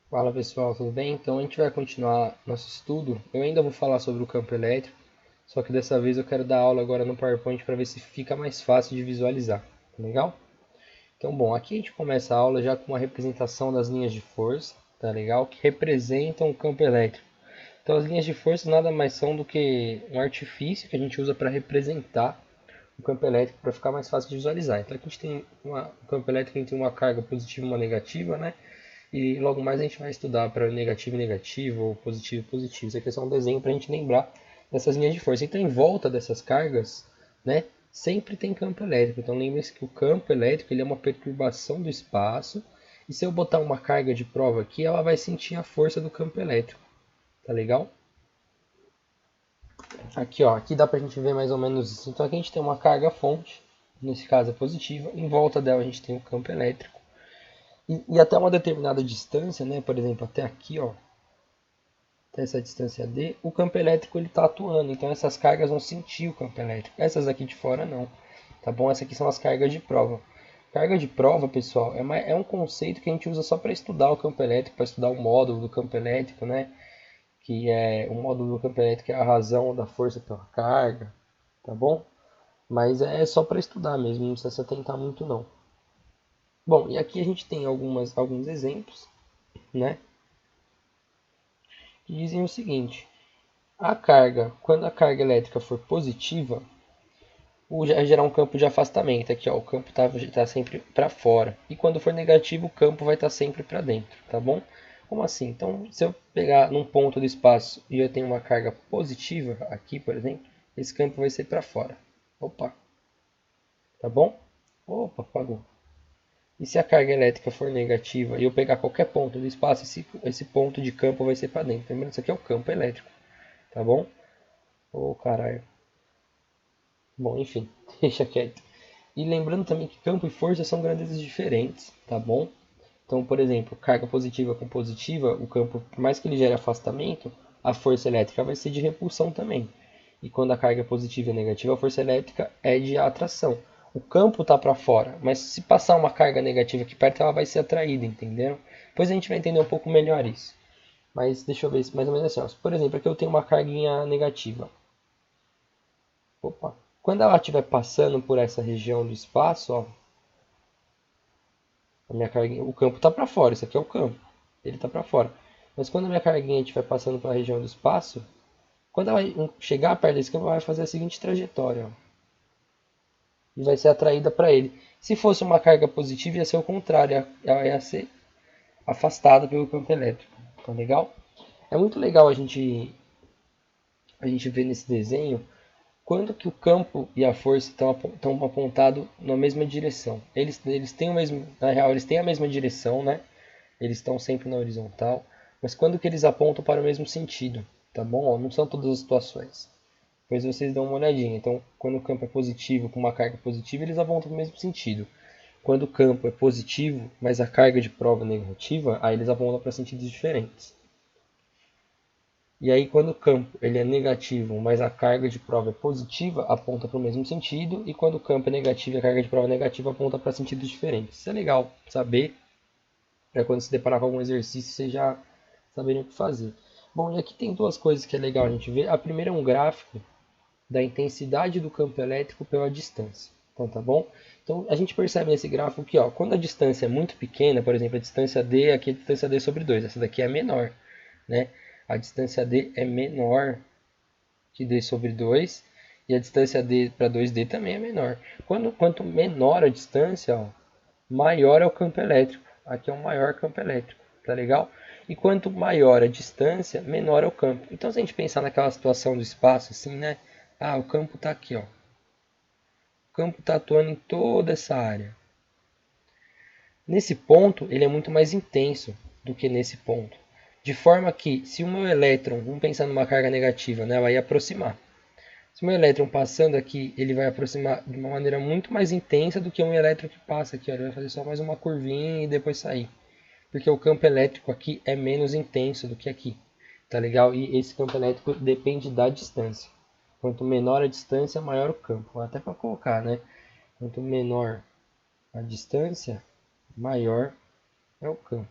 Fala pessoal, tudo bem? Então a gente vai continuar nosso estudo. Eu ainda vou falar sobre o campo elétrico, só que dessa vez eu quero dar aula agora no PowerPoint para ver se fica mais fácil de visualizar. Tá legal? Então, bom, aqui a gente começa a aula já com uma representação das linhas de força, tá legal? Que representam o campo elétrico. Então as linhas de força nada mais são do que um artifício que a gente usa para representar o campo elétrico para ficar mais fácil de visualizar. Então aqui a gente tem um campo elétrico que tem uma carga positiva e uma negativa, né? E logo mais a gente vai estudar para negativo e negativo, ou positivo e positivo. Isso aqui é só um desenho para a gente lembrar dessas linhas de força. Então, em volta dessas cargas, né, sempre tem campo elétrico. Então, lembre-se que o campo elétrico ele é uma perturbação do espaço. E se eu botar uma carga de prova aqui, ela vai sentir a força do campo elétrico. Tá legal? Aqui, ó, aqui dá para a gente ver mais ou menos isso. Então, aqui a gente tem uma carga fonte, nesse caso é positiva. Em volta dela a gente tem o campo elétrico. E até uma determinada distância, né, por exemplo, até aqui, ó, até essa distância D, o campo elétrico ele está atuando. Então essas cargas vão sentir o campo elétrico. Essas aqui de fora não. Tá bom? Essas aqui são as cargas de prova. Carga de prova, pessoal, é um conceito que a gente usa só para estudar o campo elétrico, para estudar o módulo do campo elétrico, né? Que é o módulo do campo elétrico é a razão da força pela carga, tá bom? Mas é só para estudar mesmo, não precisa se atentar muito não. Bom, e aqui a gente tem alguns exemplos, né? Que dizem o seguinte: quando a carga elétrica for positiva, vai gerar um campo de afastamento. Aqui, ó, o campo tá sempre para fora. E quando for negativo, o campo vai estar sempre para dentro, tá bom? Como assim? Então, se eu pegar num ponto do espaço e eu tenho uma carga positiva aqui, por exemplo, esse campo vai ser para fora. Opa, tá bom? Opa, apagou. E se a carga elétrica for negativa e eu pegar qualquer ponto do espaço, esse ponto de campo vai ser para dentro. Lembrando, isso aqui é o campo elétrico, tá bom? Ô, caralho. Bom, enfim, deixa quieto. E lembrando também que campo e força são grandezas diferentes, tá bom? Então, por exemplo, carga positiva com positiva, o campo, por mais que ele gere afastamento, a força elétrica vai ser de repulsão também. E quando a carga é positiva e negativa, a força elétrica é de atração. O campo está para fora, mas se passar uma carga negativa aqui perto, ela vai ser atraída, entendeu? Depois a gente vai entender um pouco melhor isso. Mas deixa eu ver, mais ou menos assim. Ó. Por exemplo, aqui eu tenho uma carguinha negativa. Opa. Quando ela estiver passando por essa região do espaço, ó, a minha carguinha, o campo está para fora, isso aqui é o campo, ele está para fora. Mas quando a minha carguinha estiver passando pela região do espaço, quando ela chegar perto desse campo, ela vai fazer a seguinte trajetória, ó, e vai ser atraída para ele. Se fosse uma carga positiva, ia ser o contrário, ela ia ser afastada pelo campo elétrico. Tá legal? É muito legal a gente ver nesse desenho quando que o campo e a força estão apontados na mesma direção. Eles têm o mesmo, na real, eles têm a mesma direção, né? Eles estão sempre na horizontal, mas quando que eles apontam para o mesmo sentido, tá bom? Ó, não são todas as situações. Depois vocês dão uma olhadinha. Então, quando o campo é positivo com uma carga positiva, eles apontam para o mesmo sentido. Quando o campo é positivo, mas a carga de prova é negativa, aí eles apontam para sentidos diferentes. E aí, quando o campo ele é negativo, mas a carga de prova é positiva, aponta para o mesmo sentido. E quando o campo é negativo e a carga de prova é negativa, aponta para sentidos diferentes. Isso é legal saber, para quando se deparar com algum exercício, vocês já saberem o que fazer. Bom, e aqui tem duas coisas que é legal a gente ver. A primeira é um gráfico da intensidade do campo elétrico pela distância. Então, tá bom? Então, a gente percebe nesse gráfico que, ó, quando a distância é muito pequena, por exemplo, a distância D, aqui é a distância D sobre 2, essa daqui é menor, né? A distância D é menor que D sobre 2 e a distância D para 2D também é menor. Quanto menor a distância, ó, maior é o campo elétrico. Aqui é o maior campo elétrico, tá legal? E quanto maior a distância, menor é o campo. Então, se a gente pensar naquela situação do espaço, assim, né? Ah, o campo está aqui, ó. O campo está atuando em toda essa área. Nesse ponto, ele é muito mais intenso do que nesse ponto. De forma que, se o meu elétron, vamos pensar numa carga negativa, né? Ela ia aproximar. Se o meu elétron passando aqui, ele vai aproximar de uma maneira muito mais intensa do que um elétron que passa aqui. Ó. Ele vai fazer só mais uma curvinha e depois sair. Porque o campo elétrico aqui é menos intenso do que aqui, tá legal? E esse campo elétrico depende da distância. Quanto menor a distância, maior o campo. Até para colocar, né? Quanto menor a distância, maior é o campo.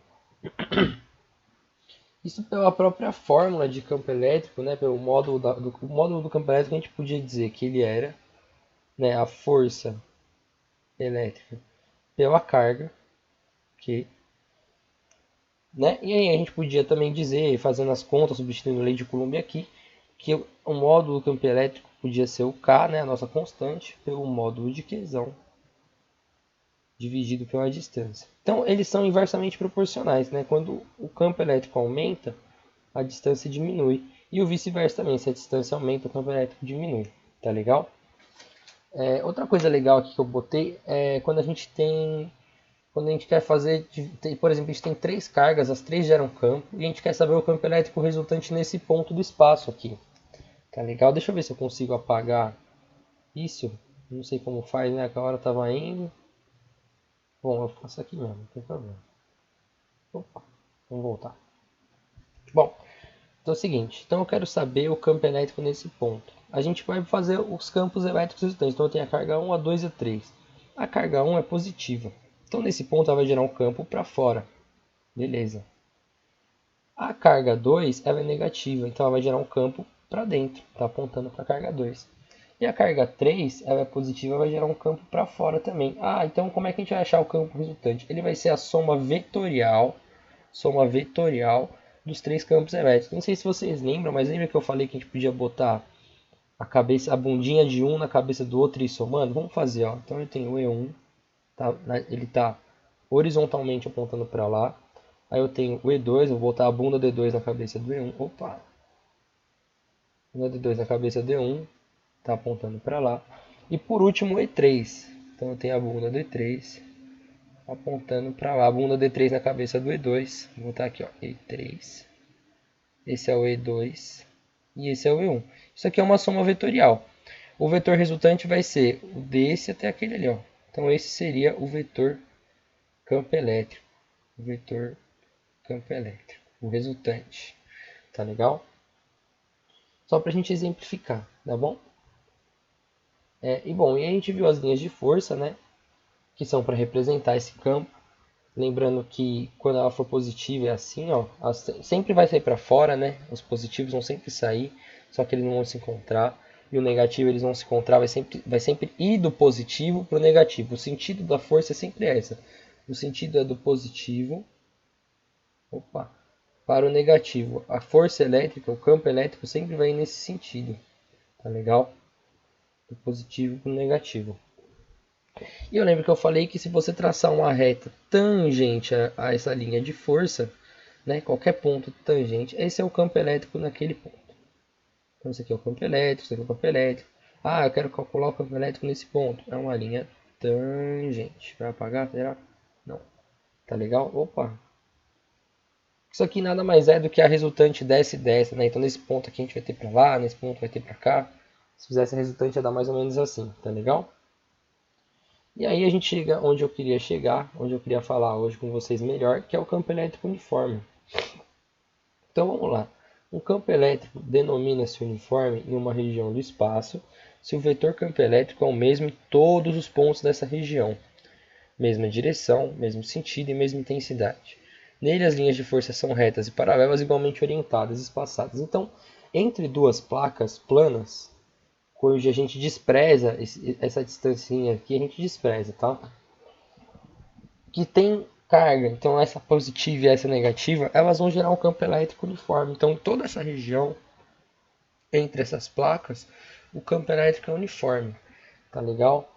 Isso pela própria fórmula de campo elétrico, né, pelo módulo o módulo do campo elétrico, a gente podia dizer que ele era, né, a força elétrica pela carga, ok? Né? E aí a gente podia também dizer, fazendo as contas, substituindo a lei de Coulomb aqui, que o módulo do campo elétrico podia ser o K, né, a nossa constante, pelo módulo de quesão dividido pela distância. Então eles são inversamente proporcionais, né? Quando o campo elétrico aumenta, a distância diminui. E o vice-versa também, se a distância aumenta, o campo elétrico diminui. Tá legal? Outra coisa legal aqui que eu botei é quando a gente quer fazer, por exemplo, a gente tem três cargas, as três geram campo, e a gente quer saber o campo elétrico resultante nesse ponto do espaço aqui. Tá legal? Deixa eu ver se eu consigo apagar isso. Não sei como faz, né? Que a hora tava indo. Bom, eu faço aqui mesmo, não tem problema. Opa, vamos voltar. Bom, então é o seguinte, então eu quero saber o campo elétrico nesse ponto. A gente vai fazer os campos elétricos resultantes. Então eu tenho a carga 1, a 2 e a 3. A carga 1 é positiva. Então nesse ponto ela vai gerar um campo para fora. Beleza. A carga 2 ela é negativa, então ela vai gerar um campo para dentro, está apontando para a carga 2. E a carga 3 ela é positiva, vai gerar um campo para fora também. Ah, então como é que a gente vai achar o campo resultante? Ele vai ser a soma vetorial dos três campos elétricos. Não sei se vocês lembram, mas lembra que eu falei que a gente podia botar a bundinha de um na cabeça do outro e ir somando? Vamos fazer, ó. Então eu tenho o E1, tá, ele está horizontalmente apontando para lá. Aí eu tenho o E2, vou botar a bunda do E2 na cabeça do E1. Opa! Bunda do E2 na cabeça do E1, está apontando para lá. E por último o E3. Então eu tenho a bunda do E3 apontando para lá. A bunda do E3 na cabeça do E2. Vou botar aqui, ó, E3. Esse é o E2 e esse é o E1. Isso aqui é uma soma vetorial. O vetor resultante vai ser o desse até aquele ali, ó. Então esse seria o vetor campo elétrico. O vetor campo elétrico, o resultante. Tá legal? Só para a gente exemplificar, tá bom? E a gente viu as linhas de força, né? Que são para representar esse campo. Lembrando que quando ela for positiva é assim, ó, ela sempre vai sair para fora, né? Os positivos vão sempre sair, só que eles não vão se encontrar. E o negativo eles vão se encontrar, vai sempre ir do positivo para o negativo. O sentido da força é sempre essa. O sentido é do positivo, opa, para o negativo. A força elétrica, o campo elétrico sempre vai nesse sentido. Tá legal? Do positivo para o negativo. E eu lembro que eu falei que se você traçar uma reta tangente a essa linha de força, né, qualquer ponto tangente, esse é o campo elétrico naquele ponto. Então esse aqui é o campo elétrico, esse aqui é o campo elétrico. Ah, eu quero calcular o campo elétrico nesse ponto. É uma linha tangente. Vai apagar? Será? Não. Tá legal? Opa! Isso aqui nada mais é do que a resultante dessa e dessa, né? Então nesse ponto aqui a gente vai ter para lá, nesse ponto vai ter para cá. Se fizesse a resultante ia dar mais ou menos assim, tá legal? E aí a gente chega onde eu queria chegar, onde eu queria falar hoje com vocês melhor, que é o campo elétrico uniforme. Então vamos lá. Um campo elétrico denomina-se uniforme em uma região do espaço se o vetor campo elétrico é o mesmo em todos os pontos dessa região. Mesma direção, mesmo sentido e mesma intensidade. Nele as linhas de força são retas e paralelas igualmente orientadas e espaçadas. Então, entre duas placas planas, hoje a gente despreza essa distancinha aqui, a gente despreza, tá? Que tem carga, então essa positiva e essa negativa, elas vão gerar um campo elétrico uniforme. Então, toda essa região entre essas placas, o campo elétrico é uniforme, tá legal?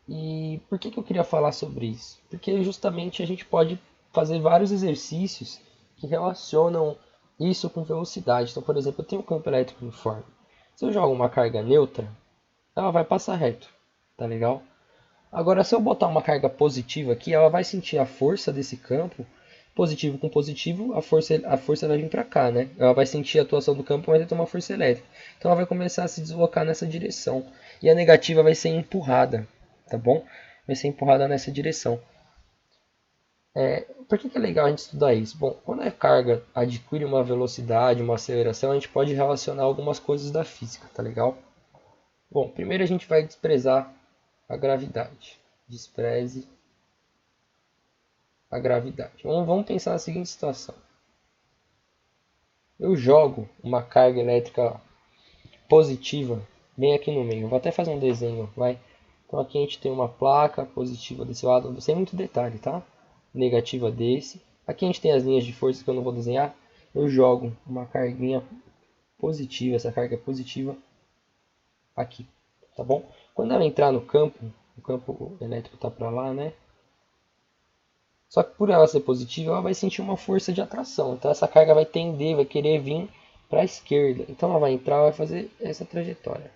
E por que eu queria falar sobre isso? Porque justamente a gente pode fazer vários exercícios que relacionam isso com velocidade. Então, por exemplo, eu tenho um campo elétrico uniforme. Se eu jogo uma carga neutra, ela vai passar reto, tá legal? Agora, se eu botar uma carga positiva aqui, ela vai sentir a força desse campo, positivo com positivo, a força vai vir para cá, né? Ela vai sentir a atuação do campo, mas vai ter uma força elétrica. Então ela vai começar a se deslocar nessa direção. E a negativa vai ser empurrada, tá bom? Vai ser empurrada nessa direção. Por que é legal a gente estudar isso? Bom, quando a carga adquire uma velocidade, uma aceleração, a gente pode relacionar algumas coisas da física, tá legal? Bom, primeiro a gente vai desprezar a gravidade. Despreze a gravidade. Vamos pensar na seguinte situação. eu jogo uma carga elétrica positiva bem aqui no meio. Eu vou até fazer um desenho, vai. Então aqui a gente tem uma placa positiva desse lado, sem muito detalhe, tá? Negativa desse. Aqui a gente tem as linhas de força que eu não vou desenhar. Eu jogo uma carguinha positiva, essa carga é positiva aqui, tá bom? Quando ela entrar no campo, o campo elétrico tá para lá, né? Só que por ela ser positiva, ela vai sentir uma força de atração. Então essa carga vai tender, vai querer vir para a esquerda. Então ela vai entrar, vai fazer essa trajetória.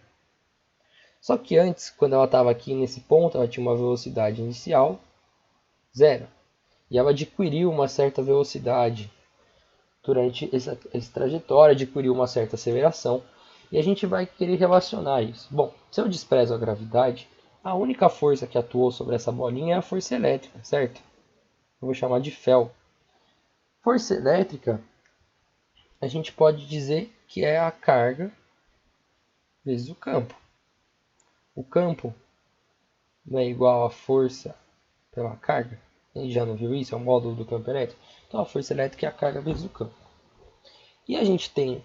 Só que antes, quando ela estava aqui nesse ponto, ela tinha uma velocidade inicial zero. E ela adquiriu uma certa velocidade durante essa trajetória, adquiriu uma certa aceleração. E a gente vai querer relacionar isso. Bom, se eu desprezo a gravidade, a única força que atuou sobre essa bolinha é a força elétrica, certo? Eu vou chamar de Fel. Força elétrica, a gente pode dizer que é a carga vezes o campo. O campo não é igual à força pela carga. A gente já não viu isso? É o módulo do campo elétrico. Então a força elétrica é a carga vezes o campo. E a gente tem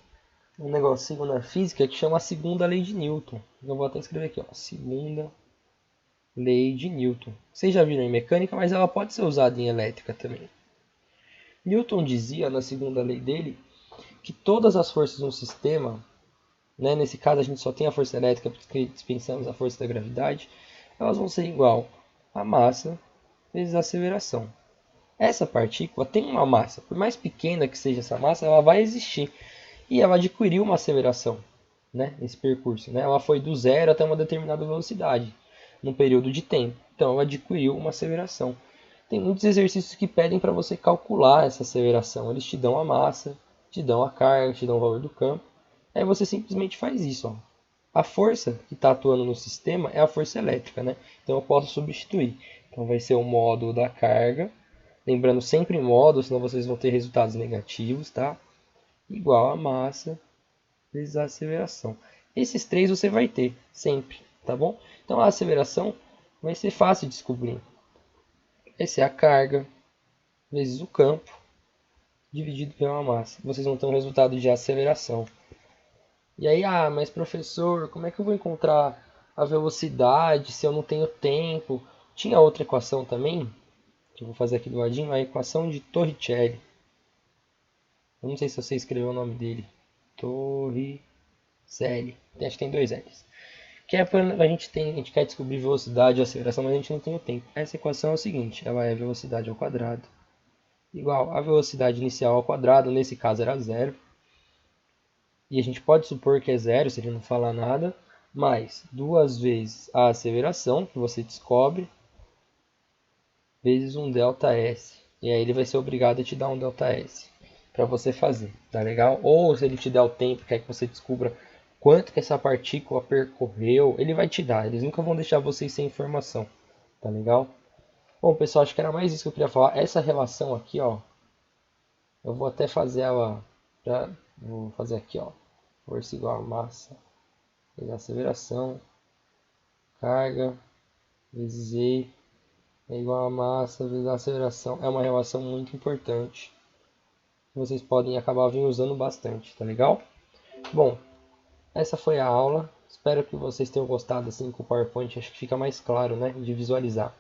um negocinho na física que chama a segunda lei de Newton. Eu vou até escrever aqui, ó, segunda lei de Newton. Vocês já viram em mecânica, mas ela pode ser usada em elétrica também. Newton dizia na segunda lei dele que todas as forças no sistema, né, nesse caso a gente só tem a força elétrica porque dispensamos a força da gravidade, elas vão ser igual a massa vezes a aceleração. Essa partícula tem uma massa, por mais pequena que seja essa massa, ela vai existir e ela adquiriu uma aceleração, né, nesse percurso. Né? Ela foi do zero até uma determinada velocidade, num período de tempo. Então ela adquiriu uma aceleração. Tem muitos exercícios que pedem para você calcular essa aceleração. Eles te dão a massa, te dão a carga, te dão o valor do campo. Aí você simplesmente faz isso. Ó. A força que está atuando no sistema é a força elétrica, né? Então eu posso substituir. Então vai ser o módulo da carga. Lembrando sempre em módulo, senão vocês vão ter resultados negativos, tá? Igual a massa vezes a aceleração. Esses três você vai ter sempre, tá bom? Então a aceleração vai ser fácil de descobrir. Vai ser a carga vezes o campo dividido pela massa. Vocês vão ter um resultado de aceleração. E aí, mas professor, como é que eu vou encontrar a velocidade se eu não tenho tempo? Tinha outra equação também, que eu vou fazer aqui do ladinho, a equação de Torricelli. Eu não sei se você escreveu o nome dele. Torricelli. Acho que tem dois L's. Que é para a gente quer descobrir velocidade e aceleração, mas a gente não tem o tempo. Essa equação é o seguinte, ela é velocidade ao quadrado igual a velocidade inicial ao quadrado, nesse caso era zero. E a gente pode supor que é zero, se ele não falar nada, mais duas vezes a aceleração, que você descobre, vezes um ΔS. E aí ele vai ser obrigado a te dar um ΔS para você fazer, tá legal? Ou se ele te der o tempo, quer que você descubra quanto que essa partícula percorreu, ele vai te dar. Eles nunca vão deixar vocês sem informação, tá legal? Bom, pessoal, acho que era mais isso que eu queria falar. Essa relação aqui, ó, eu vou até fazer ela, vou fazer aqui, ó, força igual a massa vezes a aceleração, carga vezes E é igual a massa vezes a aceleração. É uma relação muito importante. Vocês podem acabar vindo usando bastante, tá legal? Bom, essa foi a aula. Espero que vocês tenham gostado assim com o PowerPoint. Acho que fica mais claro, né, de visualizar.